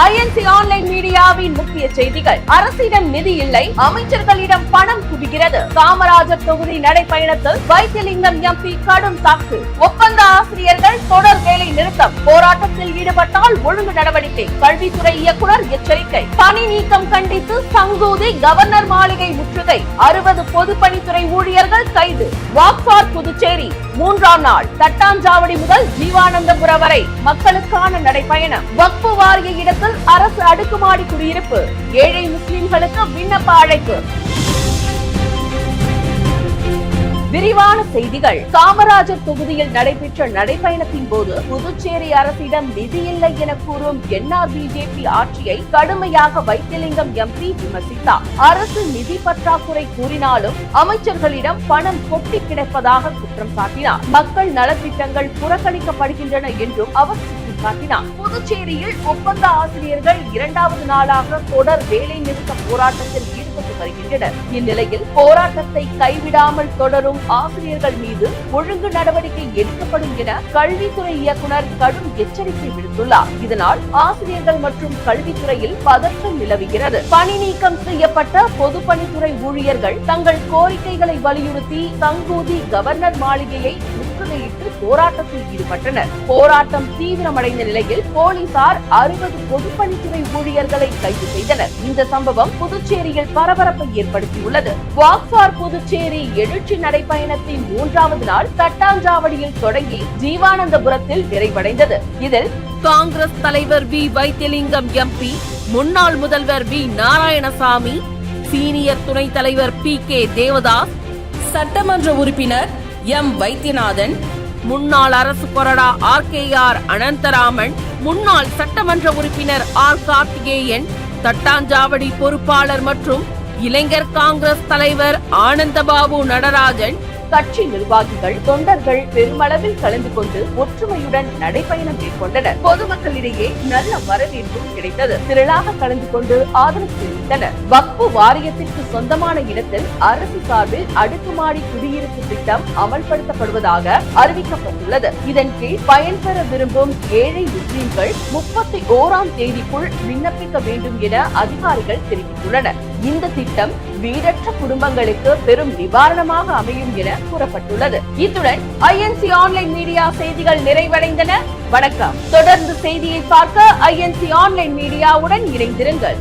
INC online மீடியாவின் முக்கிய செய்திகள். அரசிடம் நிதி இல்லை, அமைச்சர்களிடம் பணம் குவிகிறது. காமராஜர் தொகுதி நடைபயணத்தில் வைத்திலிங்கம் எம்பி கடும் தாக்கு. ஒப்பந்த ஆசிரியர்கள் தொடர் வேலை நிறுத்தம். போராட்டத்தில் ஈடுபட்டால் ஒழுங்கு நடவடிக்கை. கல்வித்துறை இயக்குனர் எச்சரிக்கை. பணி நீக்கம் கண்டித்து சங்கூதி கவர்னர் மாளிகை முற்றுகை. 60 பொதுப்பணித்துறை ஊழியர்கள் கைது. வாக் ஃபார் புதுச்சேரி 3ஆம் நாள். தட்டாஞ்சாவடி முதல் ஜீவானந்தபுரம் வரை மக்களுக்கான நடைபயணம். வக்பு வாரிய இடத்தில் அரசு அடுக்குமாடி குடியிருப்பு. ஏழை முஸ்லிம்களுக்கு விண்ணப்ப அழைப்பு. விரிவான செய்திகள். காமராஜர் தொகுதியில் நடைபெற்ற நடைபயணத்தின் போது புதுச்சேரி அரசிடம் நிதி இல்லை என கூறும் என்ஆர் பிஜேபி ஆட்சியை கடுமையாக வைத்திலிங்கம் எம்பி விமர்சித்தார். அரசு நிதி பற்றாக்குறை கூறினாலும் அமைச்சர்களிடம் பணம் கொட்டி கிடப்பதாக குற்றம் சாட்டினார். மக்கள் நலத்திட்டங்கள் புறக்கணிக்கப்படுகின்றன என்றும் அவர் சுட்டிக்காட்டினார். புதுச்சேரியில் ஒப்பந்த ஆசிரியர்கள் 2வது நாளாக தொடர் வேலை நிறுத்த போராட்டத்தில் ஈடுபட்டு வருகின்றனர். இந்நிலையில் போராட்டத்தை கைவிடாமல் தொடரும் ஆசிரியர்கள் மீது ஒழுங்கு நடவடிக்கை எடுக்கப்படும் என கல்வித்துறை இயக்குனர் கடும் எச்சரிக்கை விடுத்துள்ளார். இதனால் ஆசிரியர்கள் மற்றும் கல்வித்துறையில் பதற்றம் நிலவுகிறது. பணி நீக்கம் செய்யப்பட்ட பொதுப்பணித்துறை ஊழியர்கள் தங்கள் கோரிக்கைகளை வலியுறுத்தி சங்கூதி கவர்னர் மாளிகையை முற்றுகையிட்டு போராட்டத்தில் ஈடுபட்டனர். போராட்டம் தீவிரமடைந்த நிலையில் போலீசார் 60 பொதுப்பணித்துறை ஊழியர்களை கைது செய்தனர். இந்த சம்பவம் புதுச்சேரியில் பரபரப்பை ஏற்படுத்தியுள்ளது. வாக் ஃபார் புதுச்சேரி எழுச்சி நடைபயணத்தின் 3வது நாள் தட்டாஞ்சாவடியில் தொடங்கி ஜீவானந்தபுரத்தில் நிறைவடைந்தது. இதில் காங்கிரஸ் தலைவர் வி வைத்திலிங்கம் எம்பி, முன்னாள் முதல்வர் வி நாராயணசாமி, சீனியர் துணைத் தலைவர் பி.கே. தேவதாஸ், சட்டமன்ற உறுப்பினர் எம். வைத்தியநாதன், முன்னாள் அரசு கொறடா ஆர்.கே.ஆர். அனந்தராமன், முன்னாள் சட்டமன்ற உறுப்பினர் ஆர். கார்த்திகேயன், தட்டாஞ்சாவடி பொறுப்பாளர் மற்றும் இளைஞர் காங்கிரஸ் தலைவர் ஆனந்தபாபு நடராஜன், கட்சி நிர்வாகிகள், தொண்டர்கள் பெருமளவில் கலந்து கொண்டு ஒற்றுமையுடன் நடைபயணம் மேற்கொண்டனர். பொதுமக்களிடையே நல்ல வரவேற்பும் கிடைத்தது. திரளாக கலந்து கொண்டு ஆதரவு தெரிவித்தனர். வக்பு வாரியத்திற்கு சொந்தமான இடத்தில் அரசு சார்பில் அடுக்குமாடி குடியிருப்பு திட்டம் அமல்படுத்தப்படுவதாக அறிவிக்கப்பட்டுள்ளது. இதன் கீழ் பயன்பெற விரும்பும் ஏழை முஸ்லிம்கள் 31ஆம் தேதிக்குள் விண்ணப்பிக்க வேண்டும் என அதிகாரிகள் தெரிவித்துள்ளனர். இந்த திட்டம் வீடற்ற குடும்பங்களுக்கு பெரும் நிவாரணமாக அமையும் என கூறப்பட்டுள்ளது. இத்துடன் ஐஎன்சி ஆன்லைன் மீடியா செய்திகள் நிறைவடைந்தன. வணக்கம். தொடர்ந்து செய்தியை பார்க்க ஐஎன்சி ஆன்லைன் மீடியாவுடன் இணைந்திருங்கள்.